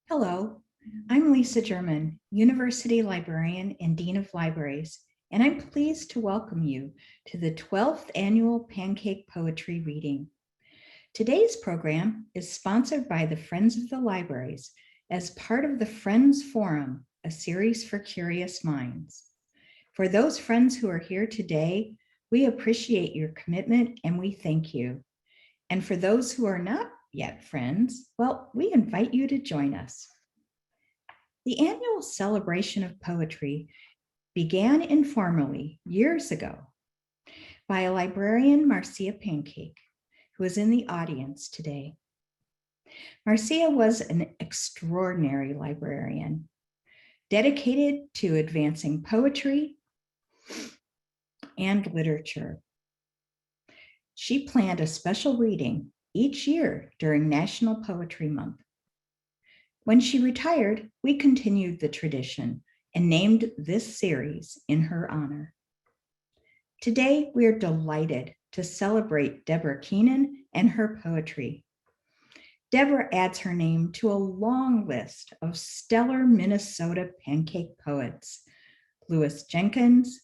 Hello, I'm Lisa German, University Librarian and Dean of Libraries, and I'm pleased to welcome you to the 12th Annual Pancake Poetry Reading. Today's program is sponsored by the Friends of the Libraries as part of the Friends Forum, a series for curious minds. For those friends who are here today, we appreciate your commitment and we thank you. And for those who are not yet friends, well, we invite you to join us. The annual celebration of poetry began informally years ago by a librarian, Marcia Pancake, who is in the audience today. Marcia was an extraordinary librarian, dedicated to advancing poetry and literature. She planned a special reading each year during National Poetry Month. When she retired, we continued the tradition and named this series in her honor. Today, we are delighted to celebrate Deborah Keenan and her poetry. Deborah adds her name to a long list of stellar Minnesota pancake poets: Louis Jenkins,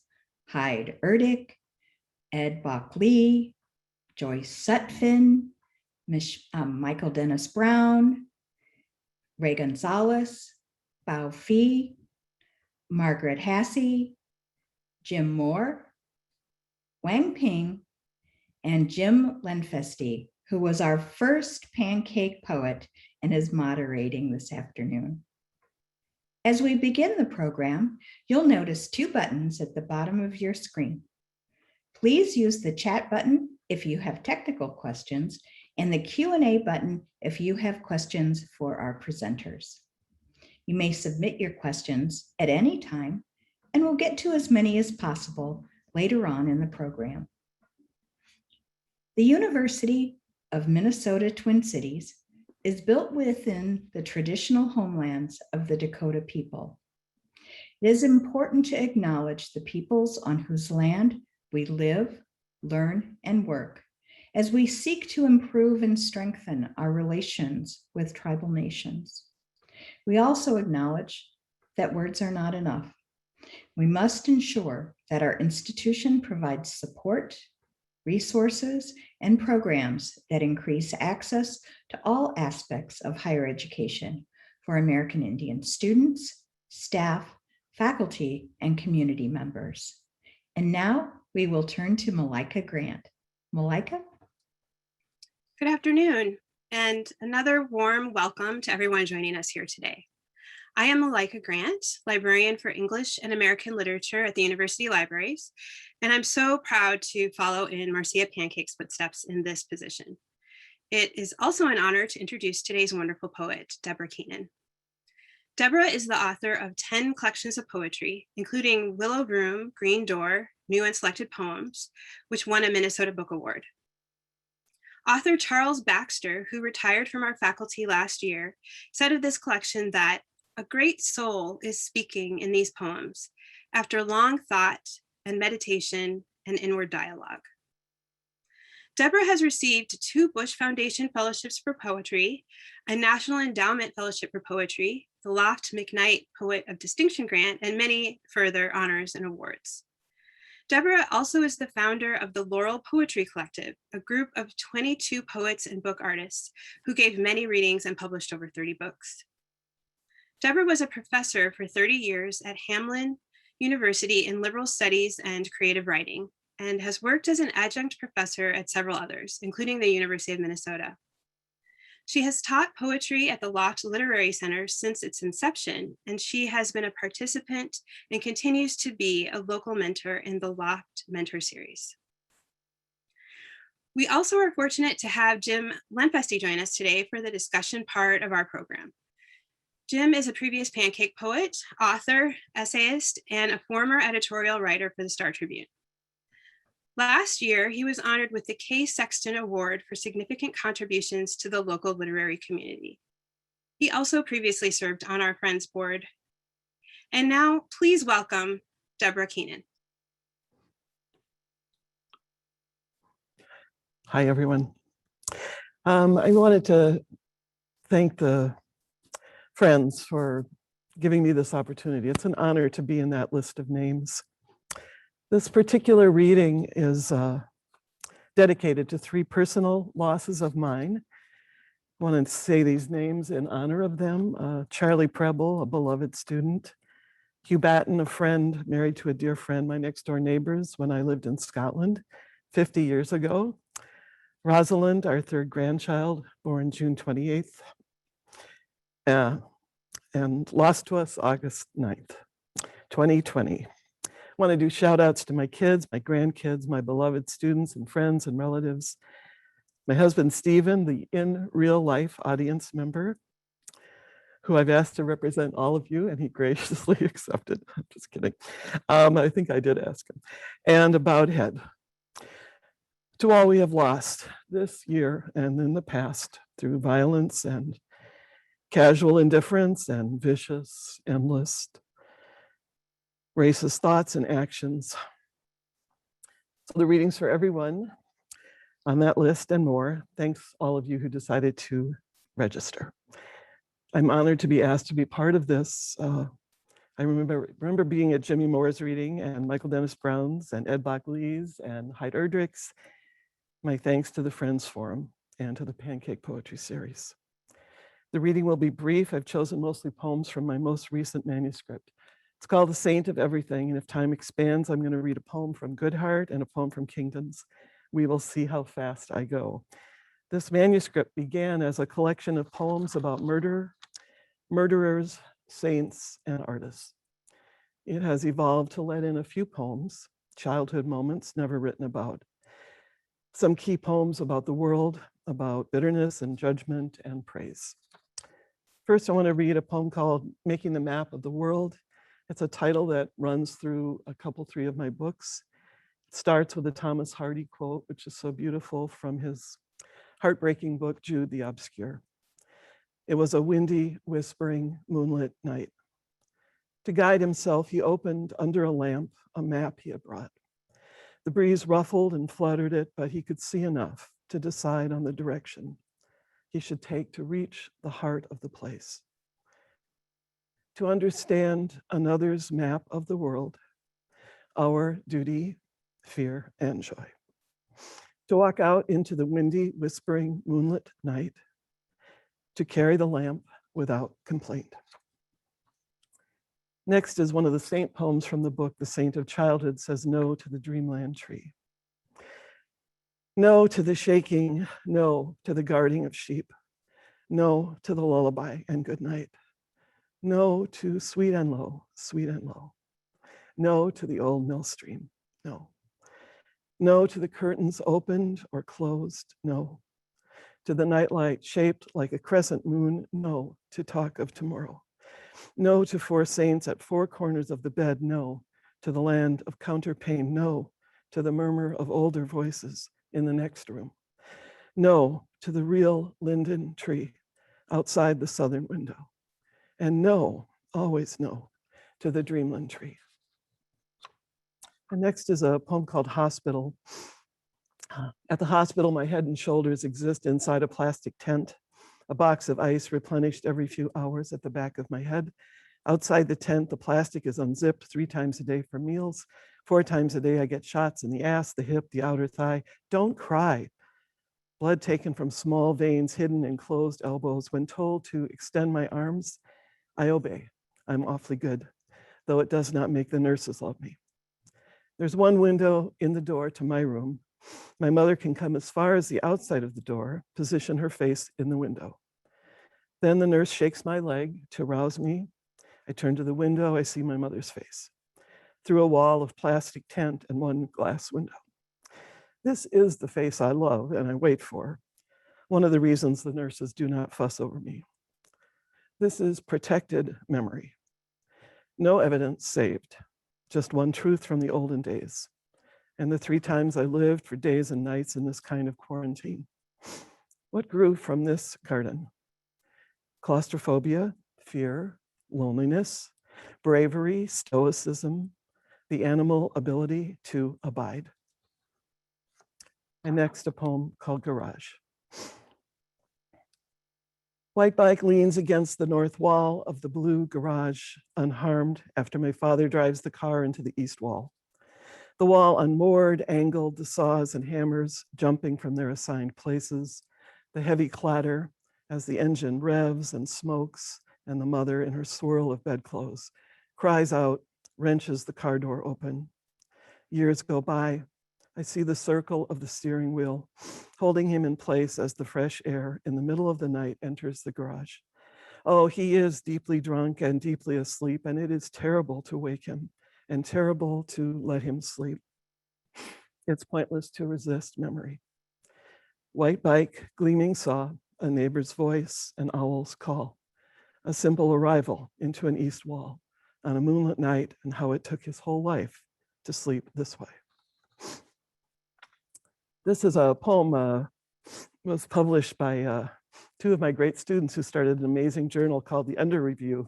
Hyde Erdick, Ed Bach-Lee, Joyce Sutphin, Michael Dennis Brown, Ray Gonzalez, Bao Fee, Margaret Hassey, Jim Moore, Wang Ping, and James Lenfestey, who was our first pancake poet and is moderating this afternoon. As we begin the program, you'll notice two buttons at the bottom of your screen. Please use the chat button if you have technical questions and the Q&A button if you have questions for our presenters. You may submit your questions at any time, and we'll get to as many as possible later on in the program. The University of Minnesota Twin Cities is built within the traditional homelands of the Dakota people. It is important to acknowledge the peoples on whose land we live, learn, and work as we seek to improve and strengthen our relations with tribal nations. We also acknowledge that words are not enough. We must ensure that our institution provides support, resources, and programs that increase access to all aspects of higher education for American Indian students, staff, faculty, and community members. And now we will turn to Malika Grant. Malika? Good afternoon, and another warm welcome to everyone joining us here today. I am Malika Grant, librarian for English and American Literature at the University Libraries, and I'm so proud to follow in Marcia Pancake's footsteps in this position. It is also an honor to introduce today's wonderful poet, Deborah Keenan. Deborah is the author of 10 collections of poetry, including Willow Room, Green Door, New and Selected Poems, which won a Minnesota Book Award. Author Charles Baxter, who retired from our faculty last year, said of this collection that a great soul is speaking in these poems after long thought and meditation and inward dialogue. Deborah has received 2 Bush Foundation Fellowships for Poetry, a National Endowment Fellowship for Poetry, the Loft McKnight Poet of Distinction Grant, and many further honors and awards. Deborah also is the founder of the Laurel Poetry Collective, a group of 22 poets and book artists who gave many readings and published over 30 books. Deborah was a professor for 30 years at Hamline University in Liberal Studies and Creative Writing, and has worked as an adjunct professor at several others, including the University of Minnesota. She has taught poetry at the Loft Literary Center since its inception, and she has been a participant and continues to be a local mentor in the Loft Mentor Series. We also are fortunate to have James Lenfestey join us today for the discussion part of our program. Jim is a previous pancake poet, author, essayist, and a former editorial writer for the Star Tribune. Last year, he was honored with the K. Sexton Award for significant contributions to the local literary community. He also previously served on our Friends Board. And now, please welcome Deborah Keenan. Hi, everyone. I wanted to thank the friends for giving me this opportunity. It's an honor to be in that list of names. This particular reading is dedicated to 3 personal losses of mine. I want to say these names in honor of them. Charlie Preble, a beloved student. Hugh Batten, a friend, married to a dear friend, my next door neighbors when I lived in Scotland 50 years ago. Rosalind, our 3rd grandchild, born June 28th. And lost to us August 9th, 2020. I want to do shout outs to my kids, my grandkids, my beloved students and friends and relatives. My husband, Stephen, the in real life audience member, who I've asked to represent all of you, and he graciously accepted. I'm just kidding. I think I did ask him. And a bowed head. To all we have lost this year and in the past through violence and casual indifference and vicious, endless, racist thoughts and actions. So the readings for everyone on that list and more. Thanks all of you who decided to register. I'm honored to be asked to be part of this. I remember being at Jimmy Moore's reading and Michael Dennis Brown's and Ed Bockley's and Hyde Erdrich's. My thanks to the Friends Forum and to the Pancake Poetry series. The reading will be brief. I've chosen mostly poems from my most recent manuscript. It's called The Saint of Everything, and if time expands, I'm going to read a poem from Goodheart and a poem from Kingdoms. We will see how fast I go. This manuscript began as a collection of poems about murder, murderers, saints, and artists. It has evolved to let in a few poems, childhood moments never written about. Some key poems about the world, about bitterness and judgment and praise. First, I want to read a poem called Making the Map of the World. It's a title that runs through three of my books. It starts with a Thomas Hardy quote, which is so beautiful, from his heartbreaking book, Jude the Obscure. It was a windy, whispering, moonlit night. To guide himself, he opened under a lamp a map he had brought. The breeze ruffled and fluttered it, but he could see enough to decide on the direction he should take to reach the heart of the place. To understand another's map of the world, our duty, fear, and joy. To walk out into the windy, whispering, moonlit night, to carry the lamp without complaint. Next is one of the saint poems from the book, The Saint of Childhood Says No to the Dreamland Tree. No to the shaking, no to the guarding of sheep, no to the lullaby and good night. No to sweet and low, sweet and low. No to the old mill stream, no. No to the curtains opened or closed, no. To the nightlight shaped like a crescent moon, no. To talk of tomorrow. No to 4 saints at 4 corners of the bed, no. To the land of counterpane, no. To the murmur of older voices in the next room. No to the real linden tree outside the southern window. And no, always no, to the dreamland tree. And next is a poem called Hospital. At the hospital, my head and shoulders exist inside a plastic tent. A box of ice replenished every few hours at the back of my head. Outside the tent, the plastic is unzipped 3 times a day for meals. 4 times a day, I get shots in the ass, the hip, the outer thigh. Don't cry. Blood taken from small veins hidden in closed elbows. When told to extend my arms, I obey. I'm awfully good, though it does not make the nurses love me. There's one window in the door to my room. My mother can come as far as the outside of the door, position her face in the window. Then the nurse shakes my leg to rouse me. I turn to the window, I see my mother's face through a wall of plastic tent and 1 glass window. This is the face I love and I wait for. One of the reasons the nurses do not fuss over me. This is protected memory. No evidence saved, just one truth from the olden days. And the 3 times I lived for days and nights in this kind of quarantine. What grew from this garden? Claustrophobia, fear, loneliness, bravery, stoicism, the animal ability to abide. And next, a poem called Garage. White bike leans against the north wall of the blue garage, unharmed after my father drives the car into the east wall. The wall unmoored, angled, the saws and hammers jumping from their assigned places, the heavy clatter as the engine revs and smokes, and the mother in her swirl of bedclothes cries out, wrenches the car door open. Years go by. I see the circle of the steering wheel, holding him in place as the fresh air in the middle of the night enters the garage. Oh, he is deeply drunk and deeply asleep, and it is terrible to wake him and terrible to let him sleep. It's pointless to resist memory. White bike, gleaming saw, a neighbor's voice, an owl's call. A simple arrival into an east wall on a moonlit night, and how it took his whole life to sleep this way. This is a poem was published by two of my great students who started an amazing journal called The Under Review.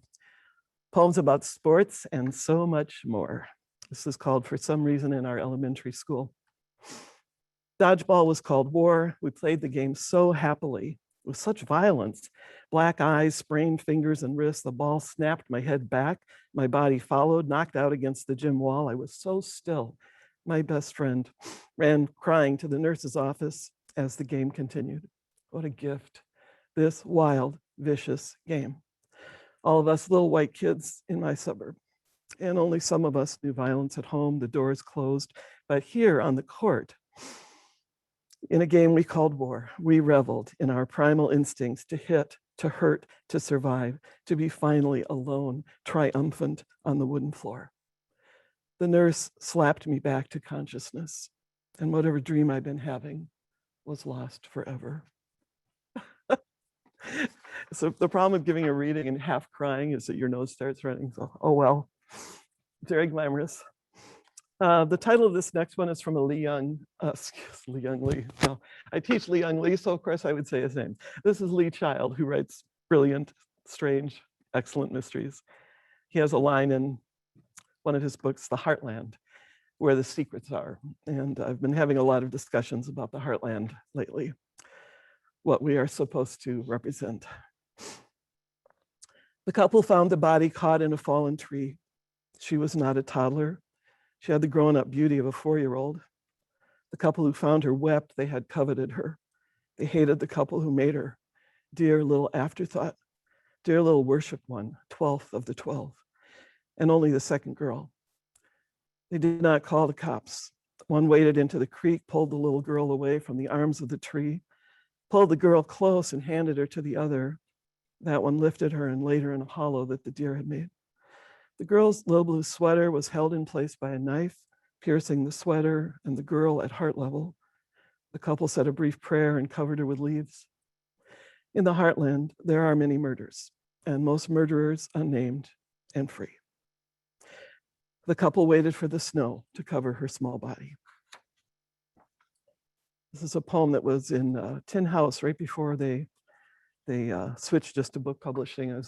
Poems about sports and so much more. This is called For Some Reason in Our Elementary School. Dodgeball was called war. We played the game so happily, with such violence. Black eyes, sprained fingers and wrists. The ball snapped my head back. My body followed, knocked out against the gym wall. I was so still. My best friend ran crying to the nurse's office as the game continued. What a gift, this wild, vicious game. All of us little white kids in my suburb, and only some of us knew violence at home, the doors closed. But here on the court, in a game we called war, we reveled in our primal instincts to hit, to hurt, to survive, to be finally alone, triumphant on the wooden floor. The nurse slapped me back to consciousness, and whatever dream I'd been having was lost forever. So the problem with giving a reading and half crying is that your nose starts running. So, oh well, very glamorous. The title of this next one is from a Lee Young Lee. No, I teach Lee Young Lee, so of course I would say his name. This is Lee Child, who writes brilliant, strange, excellent mysteries. He has a line in one of his books, The Heartland, where the secrets are. And I've been having a lot of discussions about the Heartland lately, what we are supposed to represent. The couple found the body caught in a fallen tree. She was not a toddler. She had the grown-up beauty of a 4-year-old. The couple who found her wept. They had coveted her. They hated the couple who made her. Dear little afterthought, dear little worshiped one, 12th of the 12, and only the second girl. They did not call the cops. One waded into the creek, pulled the little girl away from the arms of the tree, pulled the girl close and handed her to the other. That one lifted her and laid her in a hollow that the deer had made. The girl's little blue sweater was held in place by a knife, piercing the sweater and the girl at heart level. The couple said a brief prayer and covered her with leaves. In the Heartland, there are many murders, and most murderers unnamed and free. The couple waited for the snow to cover her small body. This is a poem that was in Tin House right before they switched just to book publishing. I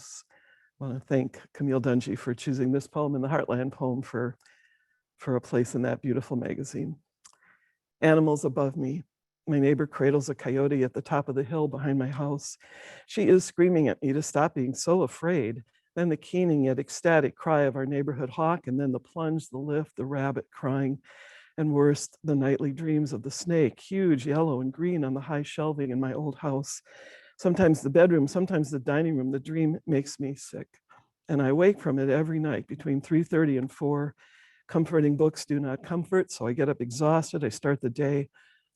want to thank Camille Dungy for choosing this poem in the Heartland poem for a place in that beautiful magazine. Animals above me. My neighbor cradles a coyote at the top of the hill behind my house. She is screaming at me to stop being so afraid. Then the keening yet ecstatic cry of our neighborhood hawk, and then the plunge, the lift, the rabbit crying, and worst, the nightly dreams of the snake, huge, yellow, and green on the high shelving in my old house. Sometimes the bedroom, sometimes the dining room. The dream makes me sick, and I wake from it every night between 3:30 and 4. Comforting books do not comfort, so I get up exhausted. I start the day.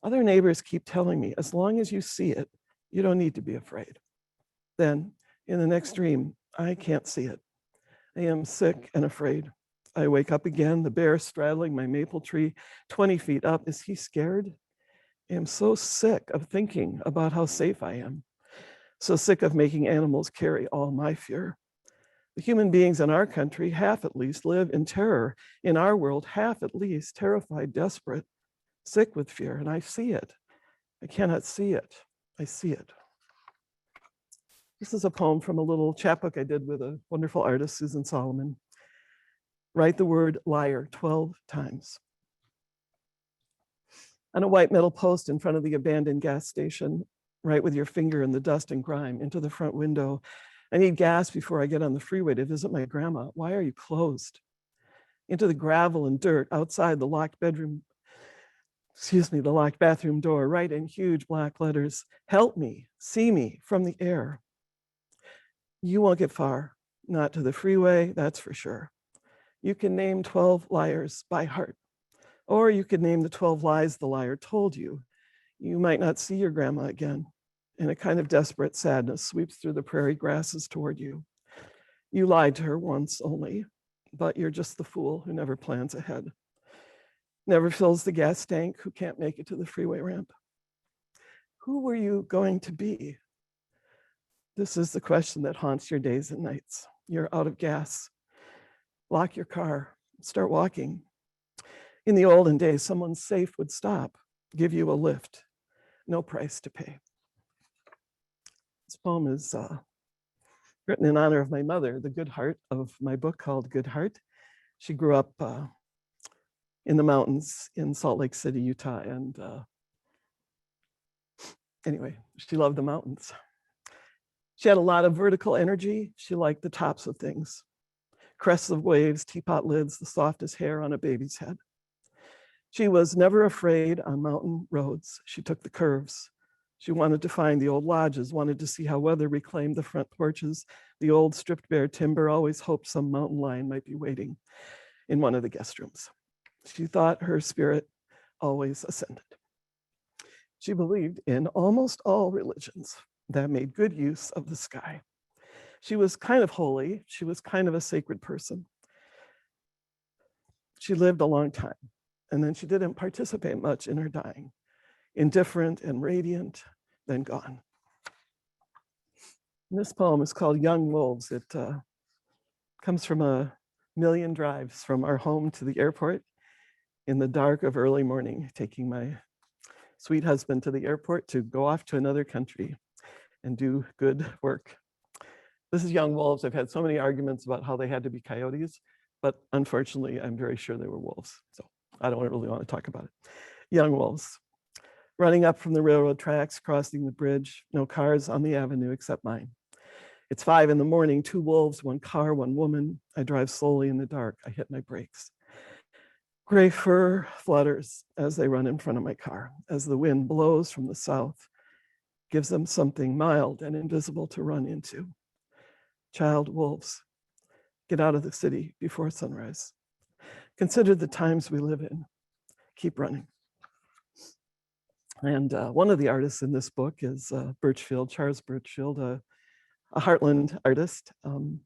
Other neighbors keep telling me, as long as you see it, you don't need to be afraid. Then, in the next dream, I can't see it. I am sick and afraid. I wake up again, the bear straddling my maple tree, 20 feet up. Is he scared? I am so sick of thinking about how safe I am. So sick of making animals carry all my fear. The human beings in our country, half at least, live in terror. In our world, half at least, terrified, desperate, sick with fear, and I see it. I cannot see it. I see it. This is a poem from a little chapbook I did with a wonderful artist, Susan Solomon. Write the word liar 12 times. On a white metal post in front of the abandoned gas station, right with your finger in the dust and grime, into the front window. I need gas before I get on the freeway to visit my grandma. Why are you closed? Into the gravel and dirt outside the locked bathroom door, right in huge black letters. Help me, see me from the air. You won't get far, not to the freeway, that's for sure. You can name 12 liars by heart, or you could name the 12 lies the liar told you. You might not see your grandma again, and a kind of desperate sadness sweeps through the prairie grasses toward you. You lied to her once only, but you're just the fool who never plans ahead, never fills the gas tank, who can't make it to the freeway ramp. Who were you going to be? This is the question that haunts your days and nights. You're out of gas. Lock your car, start walking. In the olden days, someone safe would stop, give you a lift, no price to pay. This poem is written in honor of my mother, the good heart of my book called Good Heart. She grew up in the mountains in Salt Lake City, Utah. And anyway, she loved the mountains. She had a lot of vertical energy. She liked the tops of things. Crests of waves, teapot lids, the softest hair on a baby's head. She was never afraid on mountain roads. She took the curves. She wanted to find the old lodges, wanted to see how weather reclaimed the front porches. The old stripped bare timber, always hoped some mountain lion might be waiting in one of the guest rooms. She thought her spirit always ascended. She believed in almost all religions that made good use of the sky. She was kind of holy. She was kind of a sacred person. She lived a long time, and then she didn't participate much in her dying. Indifferent and radiant, then gone. And this poem is called Young Wolves. It comes from a million drives from our home to the airport in the dark of early morning, taking my sweet husband to the airport to go off to another country and do good work. This is Young Wolves. I've had so many arguments about how they had to be coyotes, but unfortunately, I'm very sure they were wolves. So I don't really want to talk about it. Young wolves. Running up from the railroad tracks, crossing the bridge, no cars on the avenue except mine. It's 5 a.m, 2 wolves, 1 car, 1 woman. I drive slowly in the dark. I hit my brakes. Gray fur flutters as they run in front of my car, as the wind blows from the south, gives them something mild and invisible to run into. Child wolves, get out of the city before sunrise. Consider the times we live in. Keep running. And one of the artists in this book is Birchfield, Charles Birchfield, a Heartland artist. And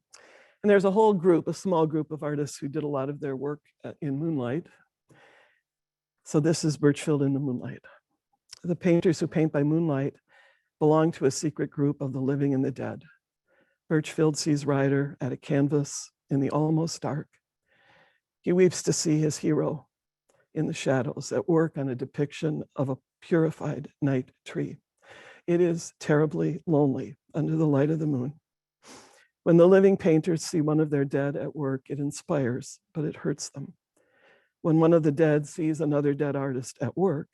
there's a whole group, a small group of artists who did a lot of their work in Moonlight. So this is Birchfield in the Moonlight. The painters who paint by moonlight belong to a secret group of the living and the dead. Birchfield sees Ryder at a canvas in the almost dark. He weeps to see his hero in the shadows at work on a depiction of a purified night tree. It is terribly lonely under the light of the moon. When the living painters see one of their dead at work, it inspires, but it hurts them. When one of the dead sees another dead artist at work,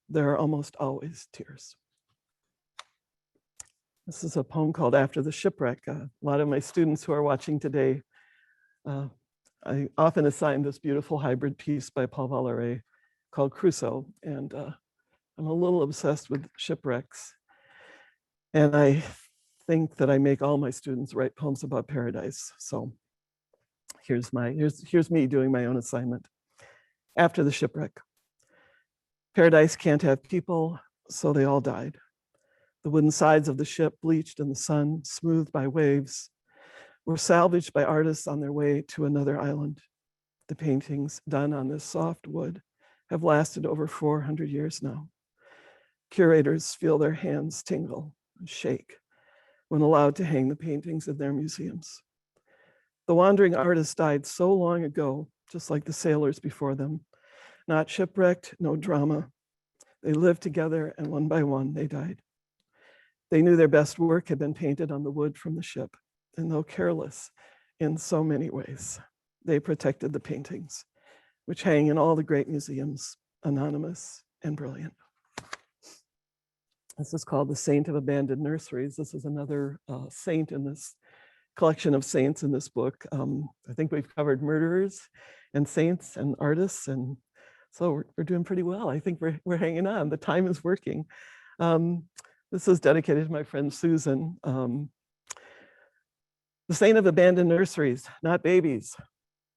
there are almost always tears. This is a poem called After the Shipwreck. A lot of my students who are watching today, I often assign this beautiful hybrid piece by Paul Valery called Crusoe, and I'm a little obsessed with shipwrecks. And I think that I make all my students write poems about paradise. So here's me doing my own assignment. After the shipwreck. Paradise can't have people, so they all died. The wooden sides of the ship, bleached in the sun, smoothed by waves, were salvaged by artists on their way to another island. The paintings done on this soft wood have lasted over 400 years now. Curators feel their hands tingle and shake when allowed to hang the paintings in their museums. The wandering artists died so long ago, just like the sailors before them. Not shipwrecked, no drama. They lived together, and one by one, they died. They knew their best work had been painted on the wood from the ship, and though careless in so many ways, they protected the paintings, which hang in all the great museums, anonymous and brilliant. This is called The Saint of Abandoned Nurseries. This is another saint in this collection of saints in this book. I think we've covered murderers and saints and artists, and so we're doing pretty well. I think we're hanging on. The time is working. This is dedicated to my friend Susan. The Saint of Abandoned Nurseries, not babies,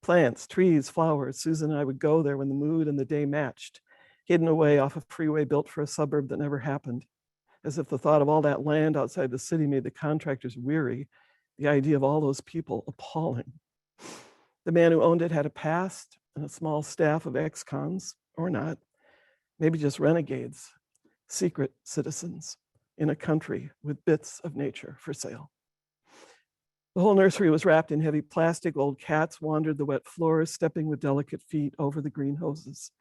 plants, trees, flowers. Susan and I would go there when the mood and the day matched, hidden away off a freeway built for a suburb that never happened. As if the thought of all that land outside the city made the contractors weary, the idea of all those people appalling. The man who owned it had a past and a small staff of ex-cons, or not, maybe just renegades, secret citizens in a country with bits of nature for sale. The whole nursery was wrapped in heavy plastic. Old cats wandered the wet floors, stepping with delicate feet over the green hoses.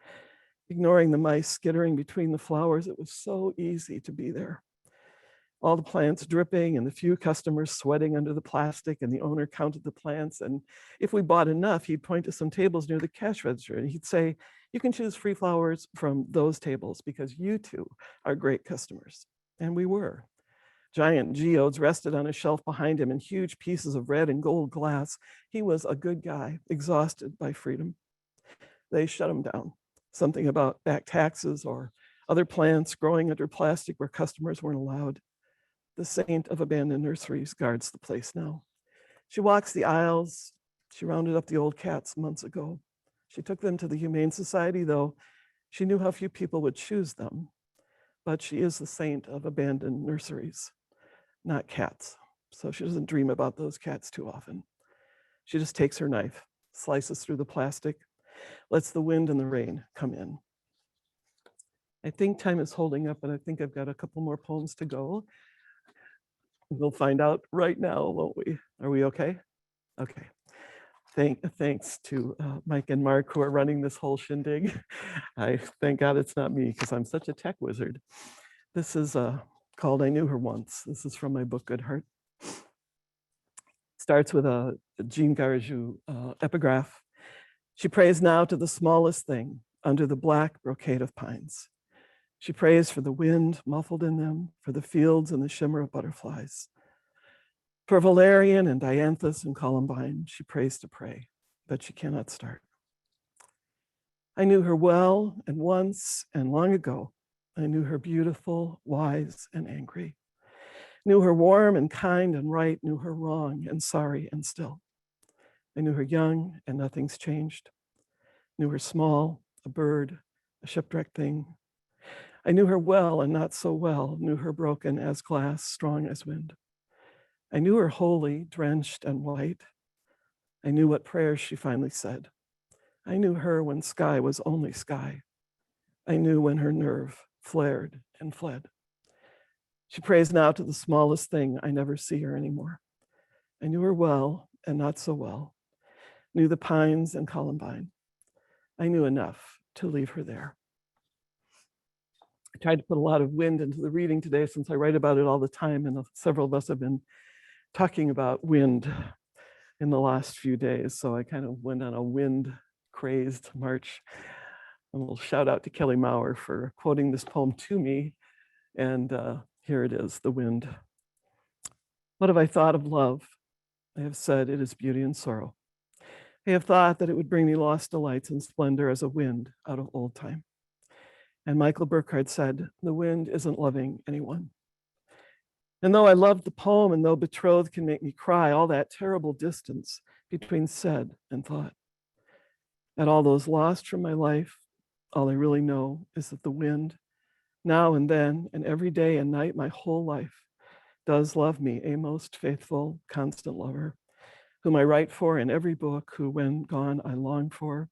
Ignoring the mice skittering between the flowers, it was so easy to be there. All the plants dripping and the few customers sweating under the plastic, and the owner counted the plants. And if we bought enough, he'd point to some tables near the cash register and he'd say, "You can choose free flowers from those tables because you two are great customers." And we were. Giant geodes rested on a shelf behind him in huge pieces of red and gold glass. He was a good guy, exhausted by freedom. They shut him down. Something about back taxes or other plants growing under plastic where customers weren't allowed. The Saint of Abandoned Nurseries guards the place now. She walks the aisles. She rounded up the old cats months ago. She took them to the Humane Society, though she knew how few people would choose them. But she is the Saint of Abandoned Nurseries, not cats. So she doesn't dream about those cats too often. She just takes her knife, slices through the plastic, lets the wind and the rain come in. I think time is holding up, and I think I've got a couple more poems to go. We'll find out right now, won't we? Are we okay? Okay. Thanks to Mike and Mark who are running this whole shindig. I thank God it's not me because I'm such a tech wizard. This is called I Knew Her Once. This is from my book, Good Heart. Starts with a Jean Garjou epigraph. She prays now to the smallest thing under the black brocade of pines. She prays for the wind muffled in them, for the fields and the shimmer of butterflies. For valerian and dianthus and columbine, she prays to pray, but she cannot start. I knew her well and once and long ago. I knew her beautiful, wise, and angry. Knew her warm and kind and right, knew her wrong and sorry and still. I knew her young and nothing's changed. Knew her small, a bird, a shipwrecked thing. I knew her well and not so well, knew her broken as glass, strong as wind. I knew her holy, drenched and white. I knew what prayers she finally said. I knew her when sky was only sky. I knew when her nerve flared and fled. She prays now to the smallest thing. I never see her anymore. I knew her well and not so well. Knew the pines and columbine. I knew enough to leave her there. I tried to put a lot of wind into the reading today since I write about it all the time, and several of us have been talking about wind in the last few days. So I kind of went on a wind-crazed march. A little shout out to Kelly Maurer for quoting this poem to me. And here it is, The Wind. What have I thought of love? I have said it is beauty and sorrow. I have thought that it would bring me lost delights and splendor as a wind out of old time. And Michael Burkhardt said, the wind isn't loving anyone. And though I loved the poem, and though betrothed can make me cry, all that terrible distance between said and thought. And all those lost from my life, all I really know is that the wind, now and then, and every day and night, my whole life, does love me, a most faithful, constant lover, whom I write for in every book, who when gone I long for,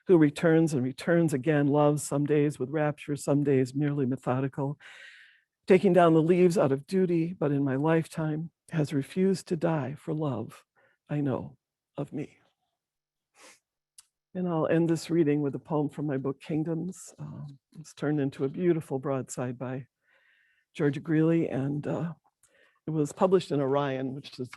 who returns and returns again, loves some days with rapture, some days merely methodical, taking down the leaves out of duty, but in my lifetime has refused to die for love, I know, of me. And I'll end this reading with a poem from my book, Kingdoms. It's turned into a beautiful broadside by Georgia Greeley, and it was published in Orion, which is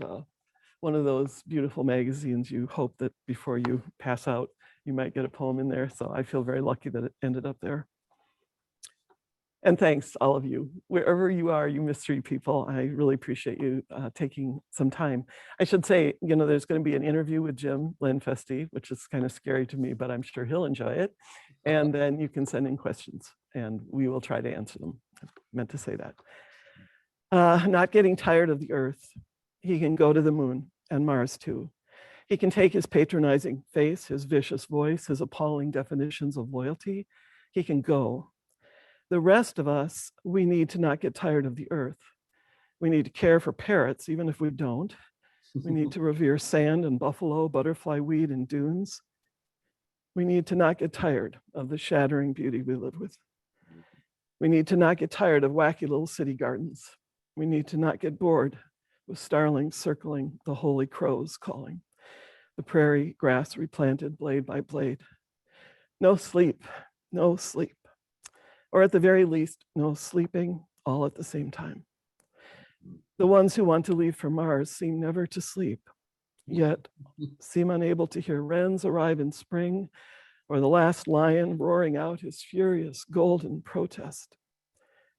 one of those beautiful magazines you hope that before you pass out, you might get a poem in there. So I feel very lucky that it ended up there. And thanks, all of you. Wherever you are, you mystery people, I really appreciate you taking some time. I should say, there's going to be an interview with Jim Lenfestey, which is kind of scary to me, but I'm sure he'll enjoy it. And then you can send in questions, and we will try to answer them. I meant to say that. Not getting tired of the Earth. He can go to the moon and Mars too. He can take his patronizing face, his vicious voice, his appalling definitions of loyalty. He can go. The rest of us, we need to not get tired of the Earth. We need to care for parrots, even if we don't. We need to revere sand and buffalo, butterfly weed and dunes. We need to not get tired of the shattering beauty we live with. We need to not get tired of wacky little city gardens. We need to not get bored with starlings circling, the holy crows calling, the prairie grass replanted blade by blade. No sleep, no sleep. Or at the very least, no sleeping all at the same time. The ones who want to leave for Mars seem never to sleep, yet seem unable to hear wrens arrive in spring or the last lion roaring out his furious golden protest.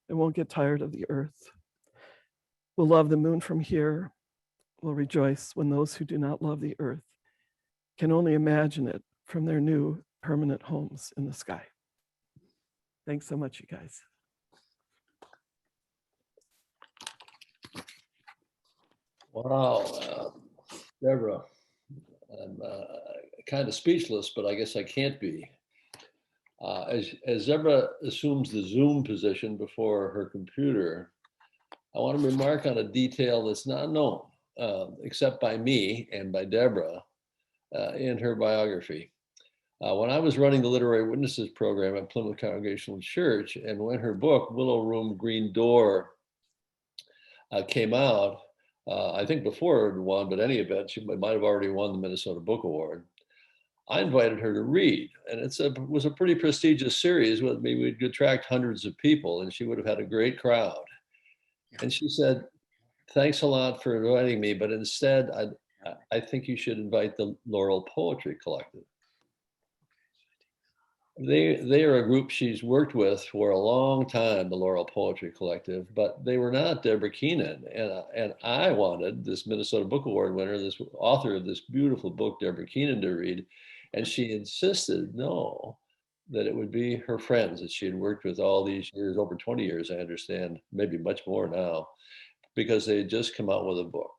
They won't get tired of the Earth. We'll love the moon from here. We'll rejoice when those who do not love the Earth can only imagine it from their new permanent homes in the sky. Thanks so much, you guys. Wow, Deborah, I'm kind of speechless, but I guess I can't be. As Deborah assumes the Zoom position before her computer, I want to remark on a detail that's not known, except by me and by Deborah in her biography. When I was running the Literary Witnesses program at Plymouth Congregational Church, and when her book, Willow Room, Green Door, came out, I think before it won, but any event, she might have already won the Minnesota Book Award. I invited her to read, and it was a pretty prestigious series. With me, we'd attract hundreds of people, and she would have had a great crowd. And she said, "Thanks a lot for inviting me, but instead, I think you should invite the Laurel Poetry Collective." They are a group she's worked with for a long time, the Laurel Poetry Collective, but they were not Deborah Keenan. And I wanted this Minnesota Book Award winner, this author of this beautiful book, Deborah Keenan, to read. And she insisted, no, that it would be her friends that she had worked with all these years, over 20 years, I understand, maybe much more now, because they had just come out with a book.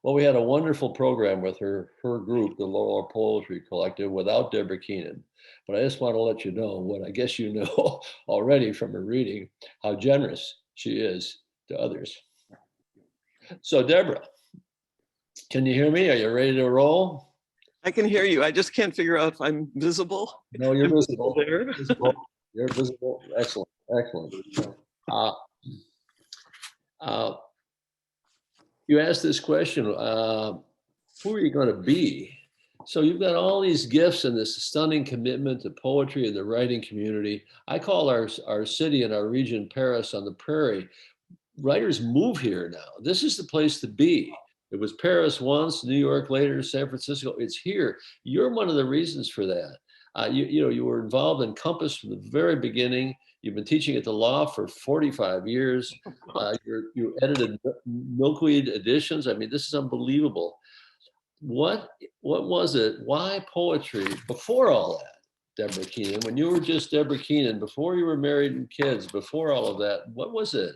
Well, we had a wonderful program with her group, the Laurel Poetry Collective, without Deborah Keenan. But I just want to let you know what I guess you know already from her reading, how generous she is to others. So Deborah, can you hear me? Are you ready to roll? I can hear you. I just can't figure out if I'm visible. No, you're visible. There. You're visible. Excellent. Excellent. You asked this question, who are you going to be? So you've got all these gifts and this stunning commitment to poetry and the writing community. I call our city and our region Paris on the Prairie. Writers move here now. This is the place to be. It was Paris once, New York later, San Francisco. It's here. You're one of the reasons for that. You were involved in Compass from the very beginning. You've been teaching at the law for 45 years. You edited Milkweed Editions. I mean, this is unbelievable. What was it? Why poetry before all that, Deborah Keenan? When you were just Deborah Keenan, before you were married and kids, before all of that, what was it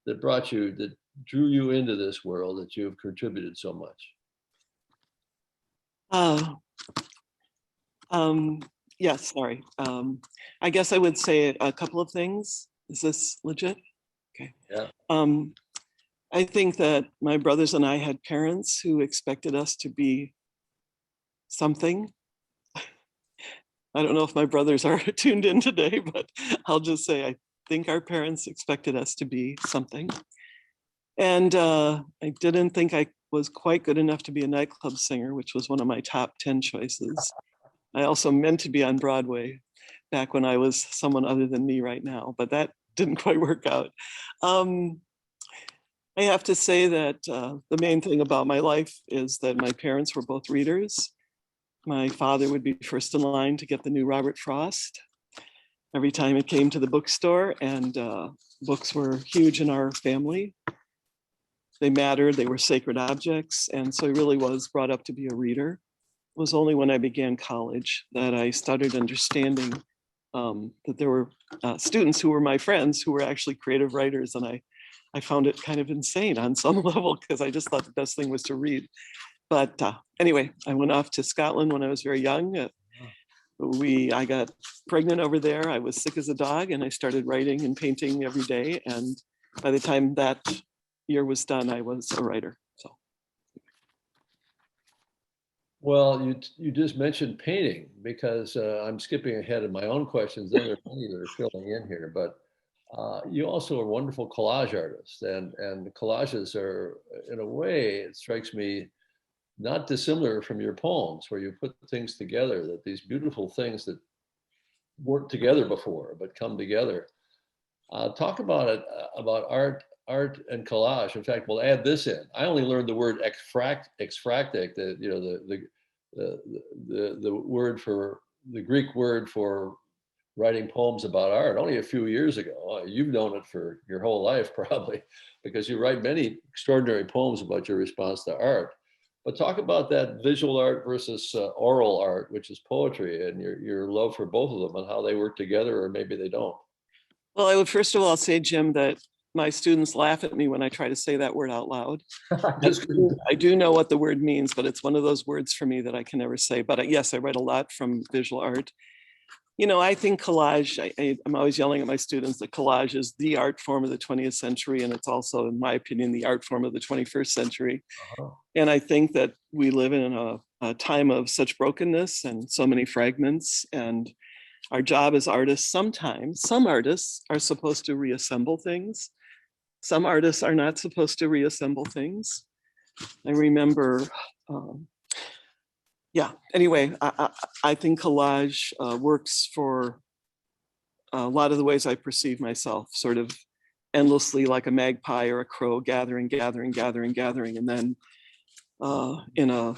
that that drew you into this world that you have contributed so much? Yes, sorry. I guess I would say a couple of things. Is this legit? Okay. Yeah. I think that my brothers and I had parents who expected us to be something. I don't know if my brothers are tuned in today, but I'll just say I think our parents expected us to be something. And I didn't think I was quite good enough to be a nightclub singer, which was one of my top 10 choices. I also meant to be on Broadway back when I was someone other than me right now, but that didn't quite work out. I have to say that the main thing about my life is that my parents were both readers. My father would be first in line to get the new Robert Frost. every time it came to the bookstore, and books were huge in our family. They mattered, they were sacred objects, and so I really was brought up to be a reader. It was only when I began college that I started understanding that there were students who were my friends who were actually creative writers, and I found it kind of insane on some level because I just thought the best thing was to read. But anyway, I went off to Scotland when I was very young. I got pregnant over there. I was sick as a dog, and I started writing and painting every day. And by the time that year was done, I was a writer. So, Well, you just mentioned painting, because I'm skipping ahead of my own questions. Then there are many that are filling in here, but you also are a wonderful collage artist, and the collages are, in a way, it strikes me, not dissimilar from your poems, where you put things together, that these beautiful things that weren't together before but come together. Talk about it, about art and collage. In fact, we'll add this in. I only learned the word ekphrastic, the word for the Greek word for writing poems about art, only a few years ago. You've known it for your whole life, probably, because you write many extraordinary poems about your response to art. But talk about that visual art versus oral art, which is poetry, and your love for both of them and how they work together, or maybe they don't. well, I would first of all say, Jim, that my students laugh at me when I try to say that word out loud. I do know what the word means, but it's one of those words for me that I can never say. But yes, I write a lot from visual art. You know, I think collage, I'm always yelling at my students that collage is the art form of the 20th century. And it's also, in my opinion, the art form of the 21st century. And I think that we live in a time of such brokenness and so many fragments. And our job as artists, sometimes, some artists are supposed to reassemble things. Some artists are not supposed to reassemble things. I remember, anyway, I think collage works for a lot of the ways I perceive myself, sort of endlessly like a magpie or a crow, gathering, and then in a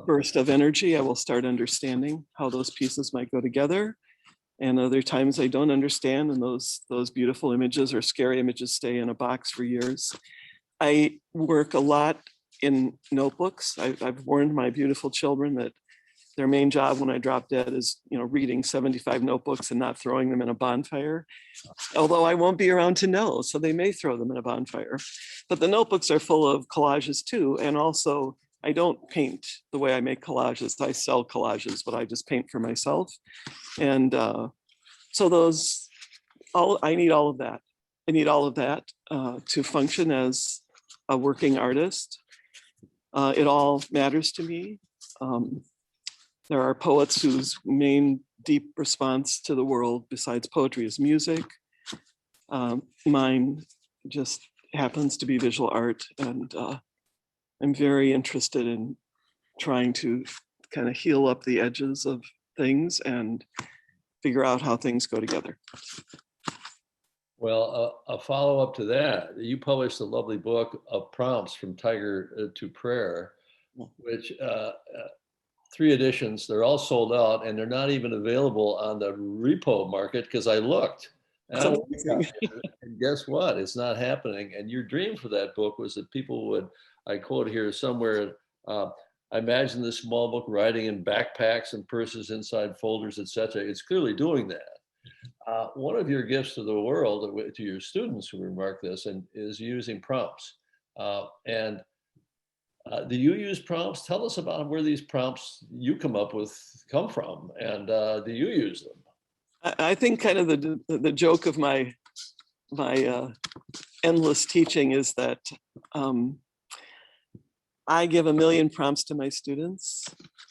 burst of energy, I will start understanding how those pieces might go together. And other times I don't understand, and those beautiful images or scary images stay in a box for years. I work a lot in notebooks. I've warned my beautiful children that their main job when I drop dead is, reading 75 notebooks and not throwing them in a bonfire. Although I won't be around to know, so they may throw them in a bonfire. But the notebooks are full of collages too, and also I don't paint the way I make collages. I sell collages, but I just paint for myself. And so I need all of that. I need all of that to function as a working artist. It all matters to me. There are poets whose main deep response to the world besides poetry is music. Mine just happens to be visual art, and I'm very interested in trying to kind of heal up the edges of things and figure out how things go together. Well, a follow-up to that, you published a lovely book of prompts from Tiger to Prayer, which 3 editions, they're all sold out, and they're not even available on the repo market, because I looked. And guess what? It's not happening. And your dream for that book was that people would, I quote here somewhere, I imagine this small book writing in backpacks and purses inside folders, etc. It's clearly doing that. One of your gifts to the world, to your students who remark this, and is using prompts. Do you use prompts? Tell us about where these prompts you come up with come from, and do you use them? I think kind of the joke of my endless teaching is that I give 1 million prompts to my students,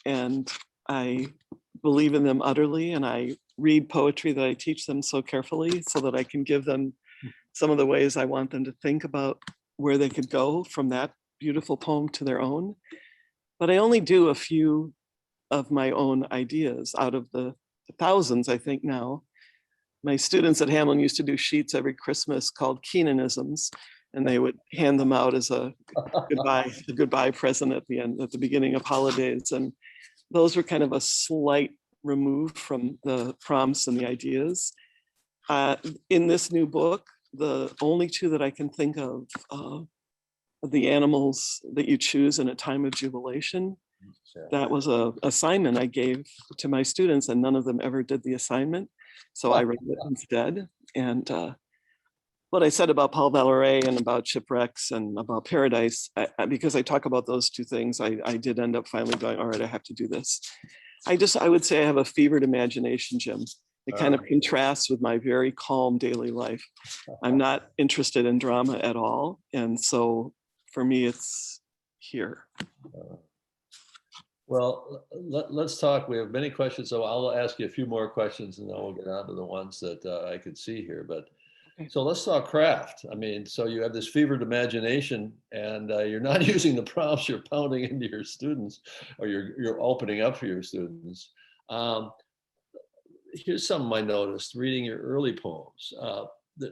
and I believe in them utterly, and I read poetry that I teach them so carefully so that I can give them some of the ways I want them to think about where they could go from that beautiful poem to their own. But I only do a few of my own ideas out of the thousands, I think now. My students at Hamlin used to do sheets every Christmas called Kenanisms, and they would hand them out as a goodbye present at the beginning of holidays. And those were kind of a slight removed from the prompts and the ideas. In this new book, the only two that I can think of the animals that you choose in a time of jubilation. That was a assignment I gave to my students, and none of them ever did the assignment. So I read it instead. And what I said about Paul Valery and about Shipwrecks and about Paradise, because I talk about those two things, I did end up finally going, all right, I have to do this. I would say I have a fevered imagination, Jim. It kind of contrasts with my very calm daily life. I'm not interested in drama at all. And so for me, it's here. Well, let's talk. We have many questions, so I'll ask you a few more questions and then we'll get on to the ones that I could see here. But so let's talk craft. I mean, so you have this fevered imagination and you're not using the prompts, you're pounding into your students, or you're opening up for your students. Here's something I noticed reading your early poems.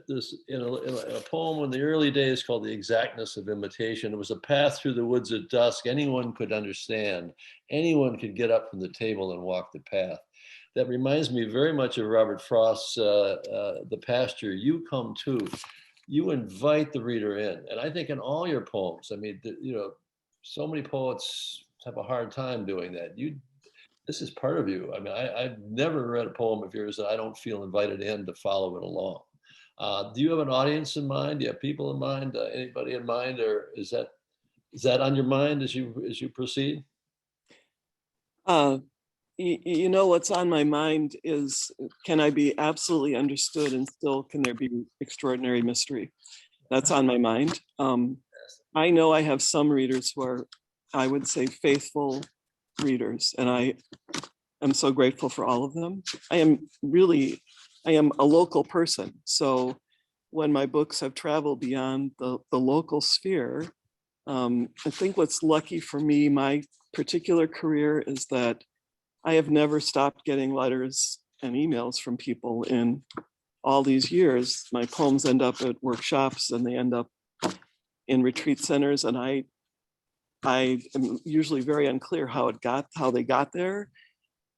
There's in a poem in the early days called The Exactness of Imitation. It was a path through the woods at dusk. Anyone could understand. Anyone could get up from the table and walk the path. That reminds me very much of Robert Frost's The Pasture You Come To. You invite the reader in. And I think in all your poems, I mean, so many poets have a hard time doing that. This is part of you. I mean, I've never read a poem of yours that I don't feel invited in to follow it along. Do you have an audience in mind? Do you have people in mind? Anybody in mind, or is that on your mind as you proceed? You know, what's on my mind is, can I be absolutely understood and still can there be extraordinary mystery? That's on my mind. I know I have some readers who are, I would say, faithful readers, and I am so grateful for all of them. I am a local person. So when my books have traveled beyond the local sphere, I think what's lucky for me, my particular career, is that I have never stopped getting letters and emails from people in all these years. My poems end up at workshops and they end up in retreat centers, and I am usually very unclear how they got there,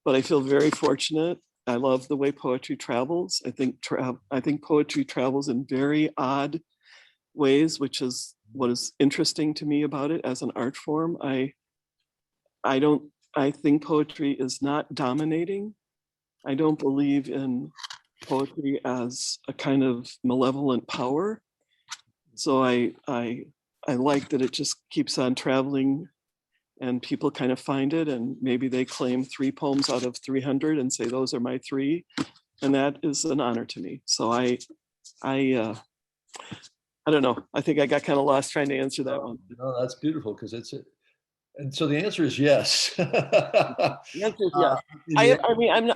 but I feel very fortunate. I love the way poetry travels. I think poetry travels in very odd ways, which is what is interesting to me about it as an art form. I think poetry is not dominating. I don't believe in poetry as a kind of malevolent power. So I like that it just keeps on traveling and people kind of find it, and maybe they claim 3 poems out of 300 and say, those are my 3. And that is an honor to me. So I don't know. I think I got kind of lost trying to answer that one. No, that's beautiful, because and so the answer is yes. The answer is yes.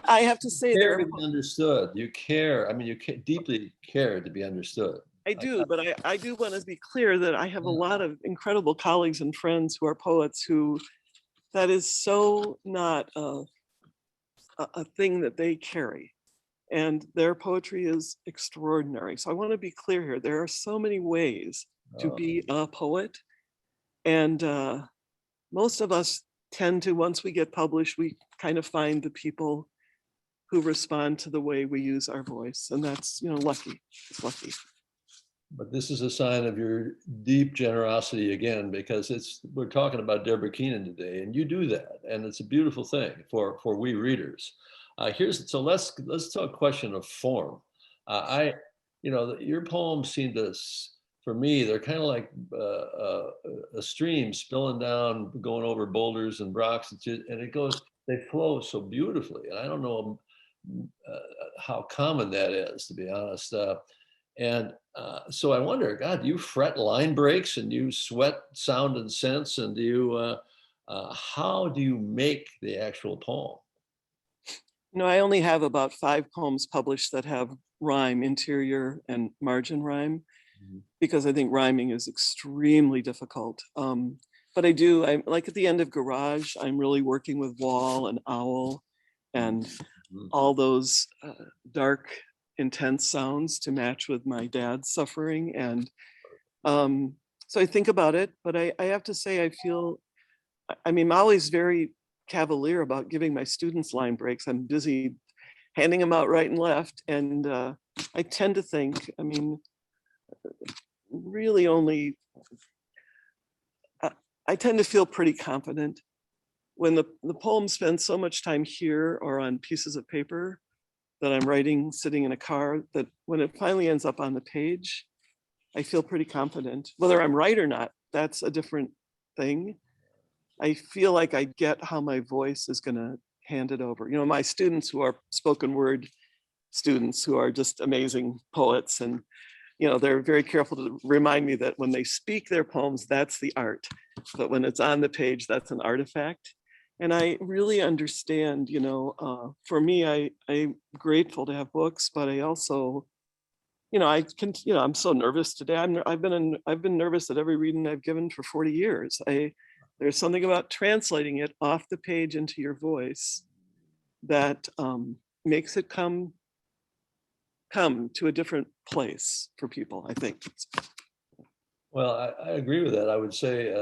I have to say, care to be understood. You care. I mean, you deeply care to be understood. I do, but I do want to be clear that I have a lot of incredible colleagues and friends who are poets who that is so not a thing that they carry. And their poetry is extraordinary. So I want to be clear here. There are so many ways to be a poet. And most of us tend to, once we get published, we kind of find the people who respond to the way we use our voice. And that's, lucky. It's lucky. But this is a sign of your deep generosity again, because we're talking about Deborah Keenan today, and you do that, and it's a beautiful thing for we readers. So let's talk a question of form. Your poems seem to, for me, they're kind of like a stream spilling down, going over boulders and rocks, and they flow so beautifully. And I don't know how common that is, to be honest. So I wonder, God, do you fret line breaks and you sweat sound and sense? And how do you make the actual poem? I only have about 5 poems published that have rhyme, interior and margin rhyme, because I think rhyming is extremely difficult. But I'm like at the end of Garage, I'm really working with wall and owl and all those dark, intense sounds to match with my dad's suffering. And so I think about it, but I have to say, I'm always very cavalier about giving my students line breaks. I'm busy handing them out right and left. And I tend to think, I mean, really only, I tend to feel pretty confident when the poem spends so much time here or on pieces of paper that I'm writing sitting in a car, that when it finally ends up on the page, I feel pretty confident. Whether I'm right or not, that's a different thing. I feel like I get how my voice is gonna hand it over. You know, my students who are spoken word students who are just amazing poets, and you know, they're very careful to remind me that when they speak their poems, that's the art. But when it's on the page, that's an artifact. And I really understand, you know, for me, I'm grateful to have books, but I also, you know, I'm so nervous today. I've been nervous at every reading I've given for 40 years. There's something about translating it off the page into your voice that makes it come to a different place for people, I think. Well, I agree with that. I would say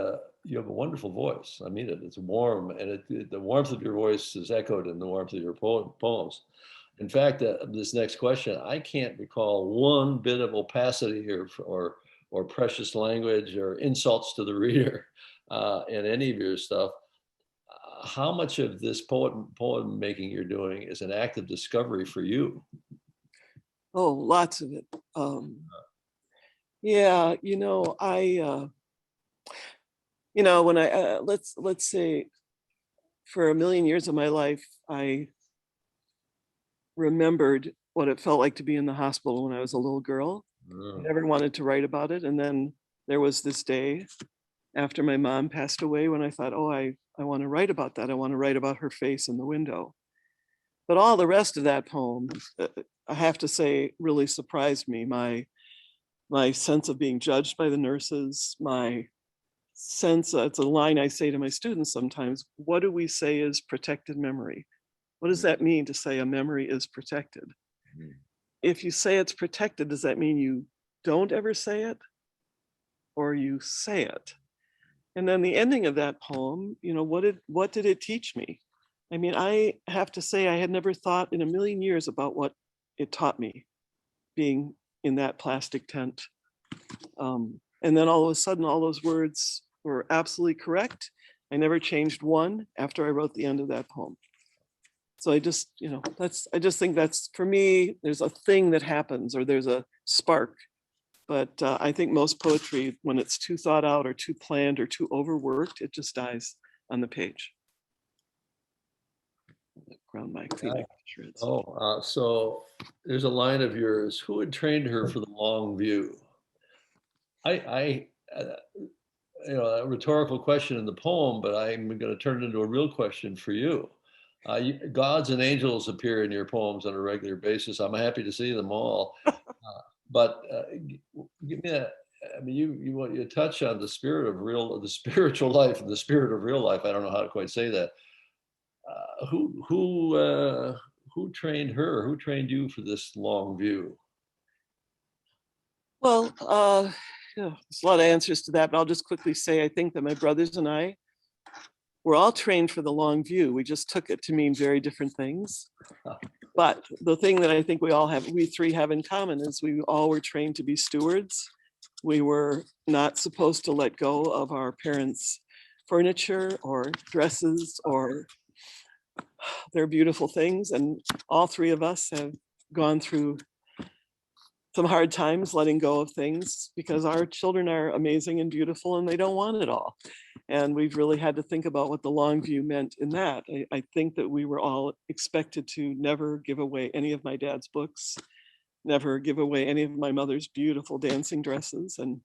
you have a wonderful voice. I mean it. It's warm, and the warmth of your voice is echoed in the warmth of your poems. In fact, this next question, I can't recall one bit of opacity or precious language or insults to the reader in any of your stuff. How much of this poem making you're doing is an act of discovery for you? Oh, lots of it. Yeah, you know, when I let's say for a million years of my life, I remembered what it felt like to be in the hospital when I was a little girl. I never wanted to write about it. And then there was this day after my mom passed away when I thought, oh, I want to write about that. I want to write about her face in the window. But all the rest of that poem, I have to say, really surprised me. My sense of being judged by the nurses, my sense, it's a line I say to my students sometimes, what do we say is protected memory? What does that mean to say a memory is protected? Mm-hmm. If you say it's protected, does that mean you don't ever say it? Or you say it? And then the ending of that poem, you know, what did it teach me? I mean, I have to say I had never thought in a million years about what it taught me being in that plastic tent. And then all of a sudden, all those words were absolutely correct. I never changed one after I wrote the end of that poem. So I just, you know, I just think that's, for me, there's a thing that happens or there's a spark. But I think most poetry, when it's too thought out or too planned or too overworked, it just dies on the page. Ground mic feedback shreds. So there's a line of yours. Who had trained her for the long view? You know, a rhetorical question in the poem, but I'm going to turn it into a real question for you. Gods and angels appear in your poems on a regular basis. I'm happy to see them all. But give me a. I mean, you touch on the spiritual life and the spirit of real life. I don't know how to quite say that. Who trained her? Who trained you for this long view? Well, yeah, there's a lot of answers to that, but I'll just quickly say I think that my brothers and I were all trained for the long view. We just took it to mean very different things. But the thing that I think we three have in common is we all were trained to be stewards. We were not supposed to let go of our parents' furniture or dresses or their beautiful things. And all three of us have gone through some hard times letting go of things because our children are amazing and beautiful and they don't want it all. And we've really had to think about what the long view meant in that. I think that we were all expected to never give away any of my dad's books, never give away any of my mother's beautiful dancing dresses. And,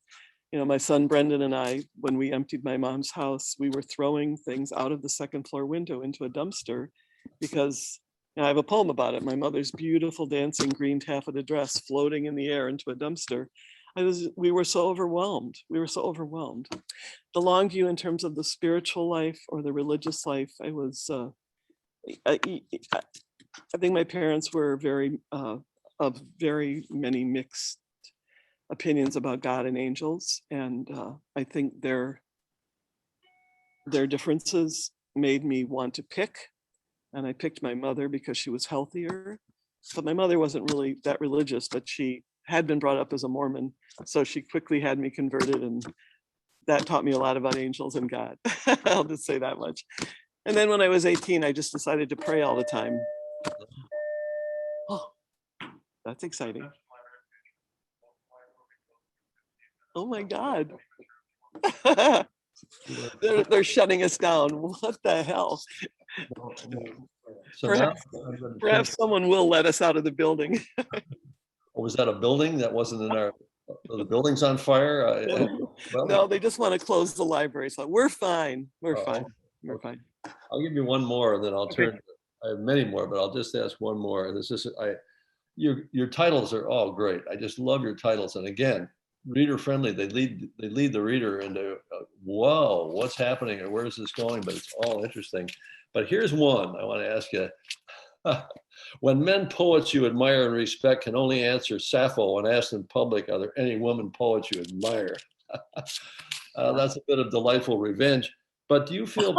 you know, my son Brendan and I, when we emptied my mom's house, we were throwing things out of the second floor window into a dumpster because, you know, I have a poem about it. My mother's beautiful dancing green taffeta dress floating in the air into a dumpster. We were so overwhelmed. We were so overwhelmed. The long view in terms of the spiritual life or the religious life, I think my parents were of very many mixed opinions about God and angels. And I think their differences made me want to pick. And I picked my mother because she was healthier. But my mother wasn't really that religious, but she had been brought up as a Mormon. So she quickly had me converted, and that taught me a lot about angels and God. I'll just say that much. And then when I was 18, I just decided to pray all the time. Oh, that's exciting. Oh my God. they're shutting us down. What the hell? So Perhaps, now I'm going to perhaps someone will let us out of the building. was that a building that wasn't in our? The building's on fire. Well, No, they just want to close the library. So we're fine. We're Oh, fine. We're okay. fine. I'll give you one more, and then I'll Okay. turn. I have many more, but I'll just ask one more. This is your titles are all great. I just love your titles, and again, reader friendly. They lead the reader into whoa, what's happening, or where's this going? But it's all interesting. But here's one I want to ask you. When men poets you admire and respect can only answer Sappho when asked in public, are there any women poets you admire? That's a bit of delightful revenge. But do you feel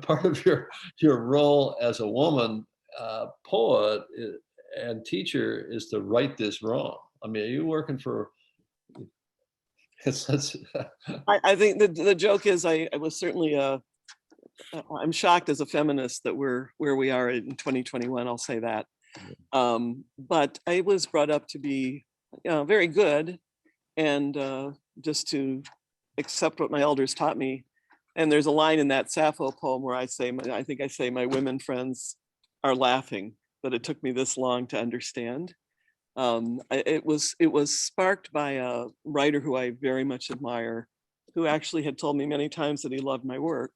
part of your role as a woman poet and teacher is to right this wrong? I mean, are you working for? I think the joke is I was certainly I'm shocked as a feminist that we're where we are in 2021. I'll say that. But I was brought up to be very good and just to accept what my elders taught me. And there's a line in that Sappho poem where I say, I think I say, my women friends are laughing, but it took me this long to understand. It was sparked by a writer who I very much admire, who actually had told me many times that he loved my work.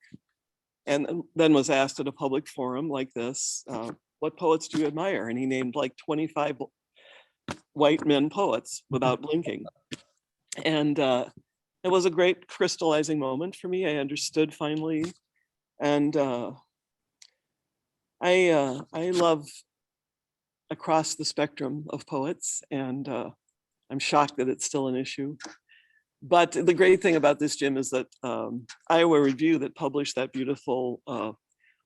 And then was asked at a public forum like this, what poets do you admire? And he named like 25 white men poets without blinking. And it was a great crystallizing moment for me. I understood finally. And I love across the spectrum of poets, and I'm shocked that it's still an issue. But the great thing about this, Jim, is that Iowa Review that published that beautiful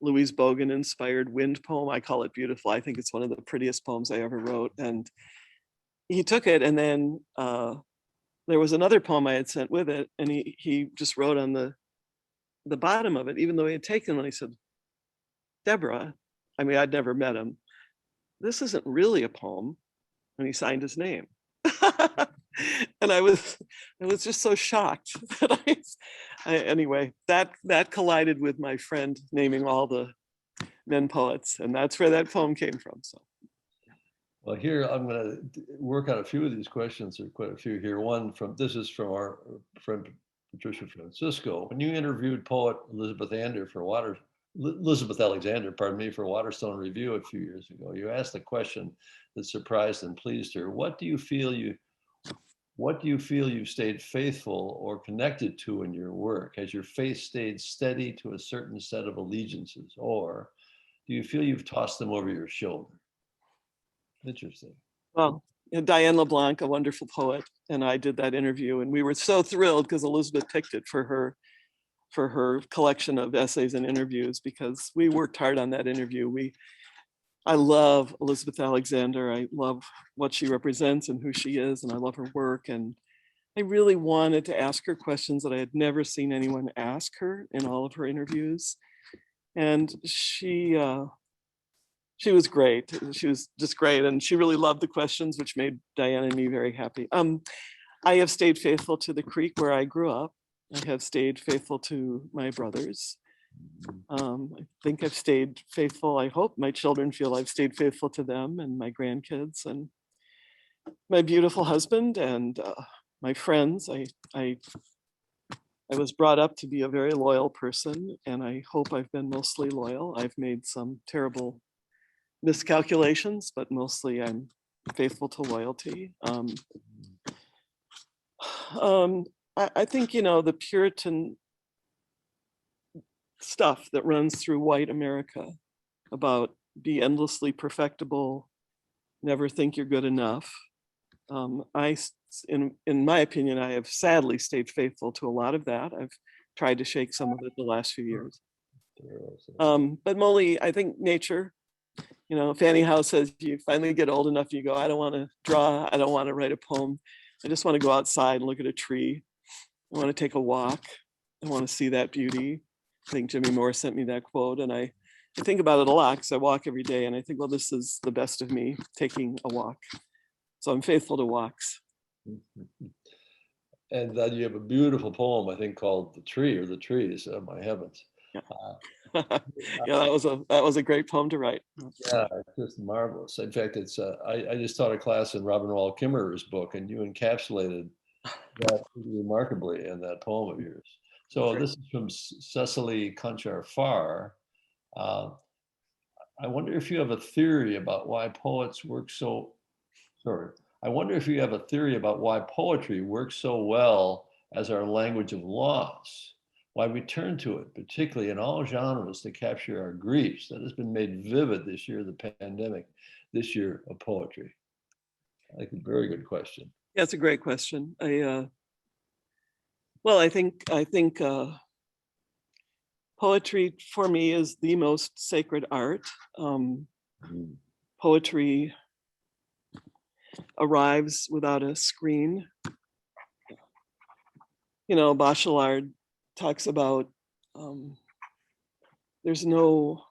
Louise Bogan inspired wind poem, I call it beautiful. I think it's one of the prettiest poems I ever wrote. And he took it, and then there was another poem I had sent with it, and he just wrote on the bottom of it, even though he had taken it, he said, Deborah, I mean, I'd never met him. This isn't really a poem. And he signed his name. And I was just so shocked that anyway, that collided with my friend naming all the men poets, and that's where that poem came from. So, well, here I'm going to work on a few of these questions. There are quite a few here. This is from our friend Patricia Francisco. When you interviewed poet Elizabeth Alexander, pardon me, for Waterstone Review a few years ago, you asked a question that surprised and pleased her. What do you feel you've stayed faithful or connected to in your work? Has your faith stayed steady to a certain set of allegiances, or do you feel you've tossed them over your shoulder? Interesting. Well, Diane LeBlanc, a wonderful poet, and I did that interview, and we were so thrilled because Elizabeth picked it for her collection of essays and interviews, because we worked hard on that interview. I love Elizabeth Alexander. I love what she represents and who she is, and I love her work. And I really wanted to ask her questions that I had never seen anyone ask her in all of her interviews. And she was great. She was just great. And she really loved the questions, which made Diane and me very happy. I have stayed faithful to the creek where I grew up. I have stayed faithful to my brothers. I think I've stayed faithful. I hope my children feel I've stayed faithful to them, and my grandkids, and my beautiful husband, and my friends. I was brought up to be a very loyal person, and I hope I've been mostly loyal. I've made some terrible miscalculations, but mostly I'm faithful to loyalty. I think, the Puritan stuff that runs through white America about be endlessly perfectible, never think you're good enough. In my opinion, I have sadly stayed faithful to a lot of that. I've tried to shake some of it the last few years. But Molly, I think nature, you know, Fanny Howe says you finally get old enough, you go, I don't want to draw, I don't want to write a poem. I just want to go outside and look at a tree. I want to take a walk. I want to see that beauty. I think Jimmy Moore sent me that quote, and I think about it a lot because I walk every day, and I think, well, this is the best of me, taking a walk. So I'm faithful to walks. And then you have a beautiful poem, I think, called "The Tree" or "The Trees." Oh my heavens! Yeah, that was a great poem to write. Yeah, it's just marvelous. In fact, it's I just taught a class in Robin Wall Kimmerer's book, and you encapsulated that remarkably in that poem of yours. So this is from Cecily Conchar Farr. I wonder if you have a theory about why poets work so. Sorry, I wonder if you have a theory about why poetry works so well as our language of loss. Why we turn to it, particularly in all genres, to capture our griefs. That has been made vivid this year, the pandemic, this year of poetry. I think a very good question. Yeah, it's a great question. I think poetry for me is the most sacred art. Poetry arrives without a screen. You know, Bachelard talks about there's no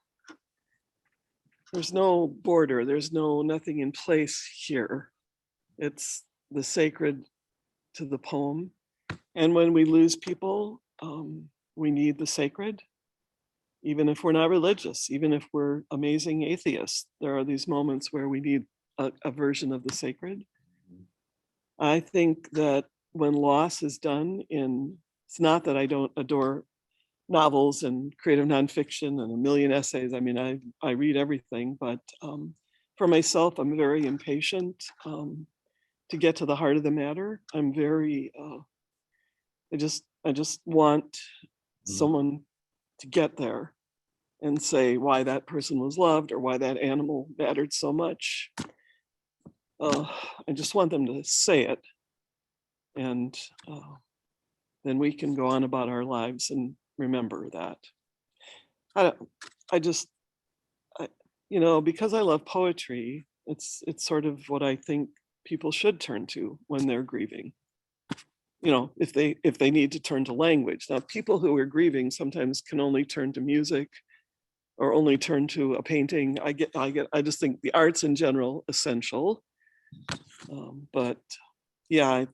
border, there's nothing in place here. It's the sacred to the poem. And when we lose people, we need the sacred. Even if we're not religious, even if we're amazing atheists, there are these moments where we need a version of the sacred. I think that when loss is done it's not that I don't adore novels and creative nonfiction and a million essays. I mean, I read everything, but for myself, I'm very impatient to get to the heart of the matter. I'm very, I just want someone to get there and say why that person was loved or why that animal mattered so much. I just want them to say it. And then we can go on about our lives and remember that. You know, because I love poetry, it's sort of what I think people should turn to when they're grieving. You know, if they need to turn to language. Now, people who are grieving sometimes can only turn to music or only turn to a painting. I just think the arts in general essential. But yeah,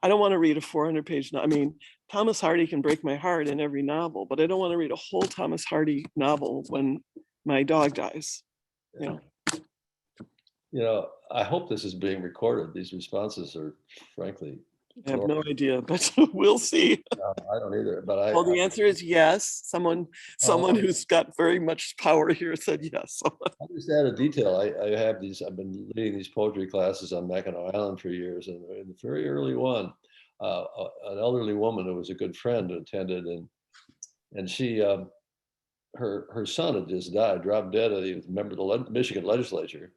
I don't want to read a 400-page novel. I mean, Thomas Hardy can break my heart in every novel, but I don't want to read a whole Thomas Hardy novel when my dog dies. You know, I hope this is being recorded. These responses are, frankly, I have no idea, but we'll see. No, I don't either. But Well, the answer is yes. Someone who's got very much power here said yes. I'll just add a detail. I've been leading these poetry classes on Mackinac Island for years, and in the very early one, an elderly woman who was a good friend attended, and she, her son had just died, dropped dead. He was a member of the Michigan legislature.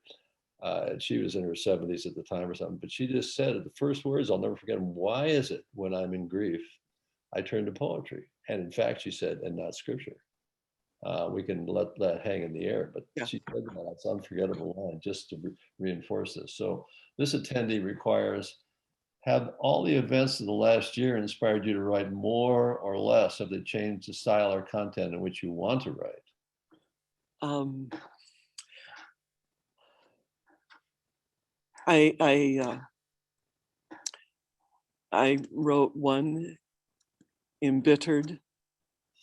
And she was in her 70s at the time or something, but she just said the first words, I'll never forget them. Why is it when I'm in grief, I turn to poetry? And in fact, she said, and not scripture. We can let that hang in the air, but yeah. She said that it's unforgettable line just to reinforce this. So this attendee requires, have all the events of the last year inspired you to write more or less? Have they changed the style or content in which you want to write? I wrote one embittered,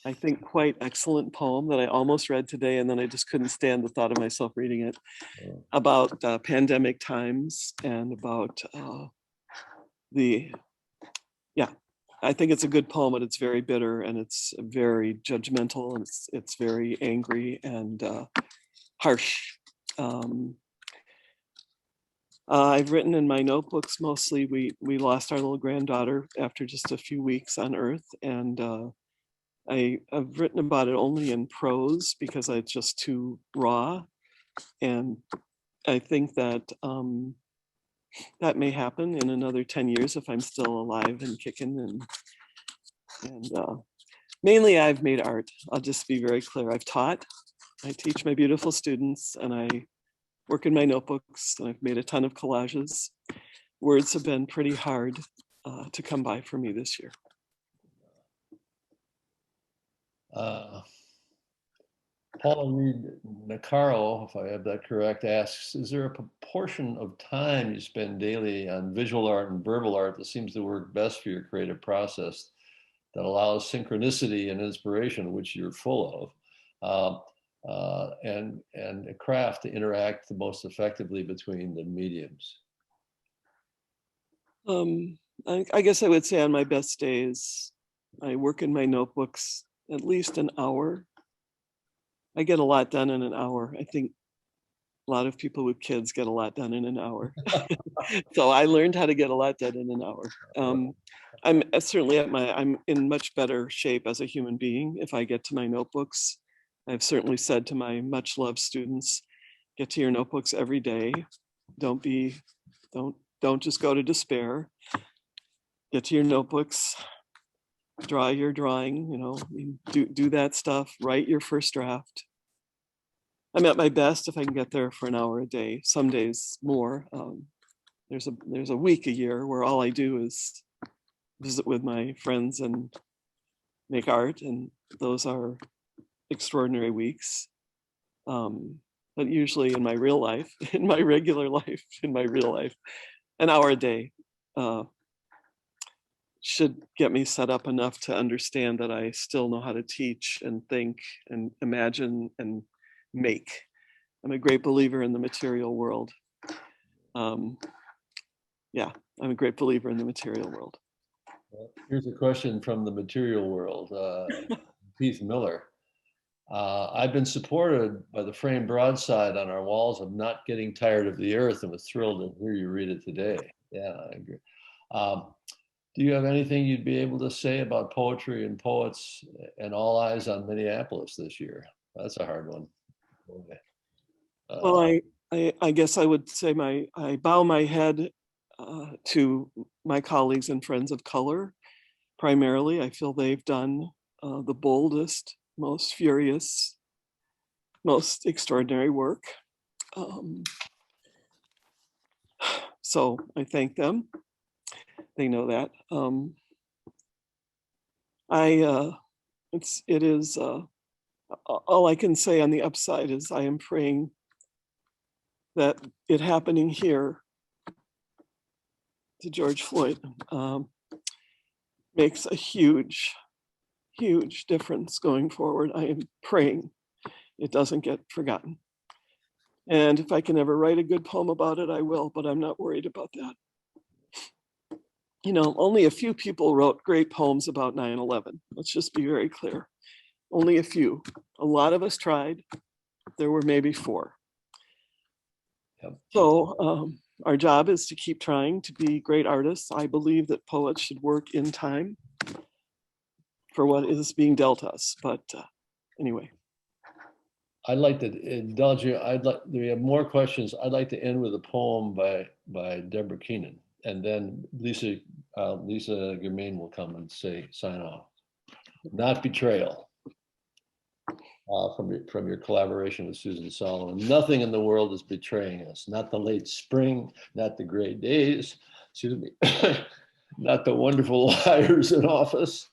I think quite excellent poem that I almost read today, and then I just couldn't stand the thought of myself reading it, about pandemic times and about I think it's a good poem, but it's very bitter and it's very judgmental and it's very angry and harsh. I've written in my notebooks mostly. We lost our little granddaughter after just a few weeks on Earth, and I've written about it only in prose because it's just too raw. And I think that that may happen in another 10 years if I'm still alive and kicking. Mainly I've made art. I'll just be very clear. I've taught, I teach my beautiful students, and I work in my notebooks, and I've made a ton of collages. Words have been pretty hard to come by for me this year. Paula Reed Nicaro, if I have that correct, asks, is there a proportion of time you spend daily on visual art and verbal art that seems to work best for your creative process, that allows synchronicity and inspiration, which you're full of, and a craft to interact the most effectively between the mediums? I guess I would say on my best days, I work in my notebooks at least an hour. I get a lot done in an hour. I think a lot of people with kids get a lot done in an hour. So I learned how to get a lot done in an hour. I'm certainly I'm in much better shape as a human being if I get to my notebooks. I've certainly said to my much loved students, get to your notebooks every day. Don't just go to despair. Get to your notebooks, draw your drawing, do that stuff, write your first draft. I'm at my best if I can get there for an hour a day, some days more. There's a week a year where all I do is visit with my friends and make art, and those are extraordinary weeks. But usually in my real life, in my regular life, in my real life, an hour a day should get me set up enough to understand that I still know how to teach and think and imagine and make. I'm a great believer in the material world. Yeah, I'm a great believer in the material world. Here's a question from the material world. Keith Miller. I've been supported by the frame broadside on our walls of Not Getting Tired of the Earth, and was thrilled to hear you read it today. Yeah, I agree. Do you have anything you'd be able to say about poetry and poets and All Eyes on Minneapolis this year? That's a hard one. Well, I guess I would say I bow my head to my colleagues and friends of color. Primarily, I feel they've done the boldest, most furious, most extraordinary work. So I thank them. They know that. It is all I can say on the upside is I am praying that it happening here to George Floyd makes a huge, huge difference going forward. I am praying it doesn't get forgotten. And if I can ever write a good poem about it, I will, but I'm not worried about that. Only a few people wrote great poems about 9/11. Let's just be very clear. Only a few. A lot of us tried. There were maybe 4. Yep. So our job is to keep trying to be great artists. I believe that poets should work in time for what is being dealt us. But anyway. I'd like to indulge you. We have more questions. I'd like to end with a poem by Deborah Keenan, and then Lisa Germain will come and sign off. Not Betrayal, from your collaboration with Susan Solomon. Nothing in the world is betraying us. Not the late spring, not the gray days, not the wonderful liars in office,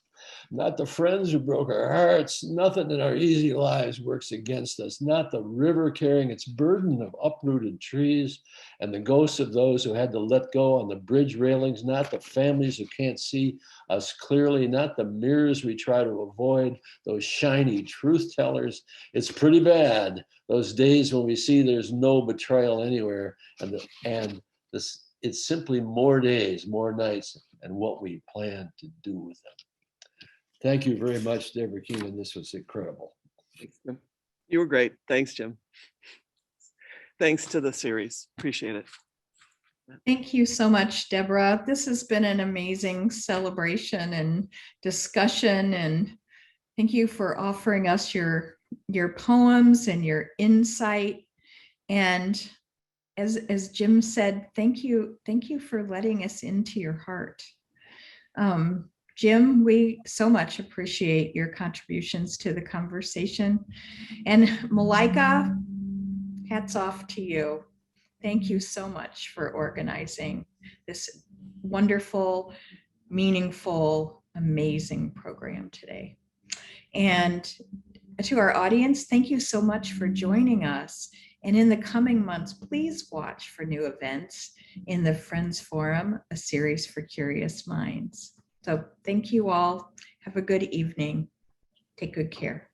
not the friends who broke our hearts. Nothing in our easy lives works against us. Not the river carrying its burden of uprooted trees and the ghosts of those who had to let go on the bridge railings. Not the families who can't see us clearly. Not the mirrors we try to avoid, those shiny truth tellers. It's pretty bad, those days when we see there's no betrayal anywhere, it's simply more days, more nights, and what we plan to do with them. Thank you very much, Deborah Keenan. This was incredible. You were great. Thanks, Jim. Thanks to the series. Appreciate it. Thank you so much, Deborah. This has been an amazing celebration and discussion, and thank you for offering us your poems and your insight. And as Jim said, thank you for letting us into your heart. Jim, we so much appreciate your contributions to the conversation. And Malika, hats off to you. Thank you so much for organizing this wonderful, meaningful, amazing program today. And to our audience, thank you so much for joining us. And in the coming months, please watch for new events in the Friends Forum, a series for curious minds. So thank you all. Have a good evening. Take good care.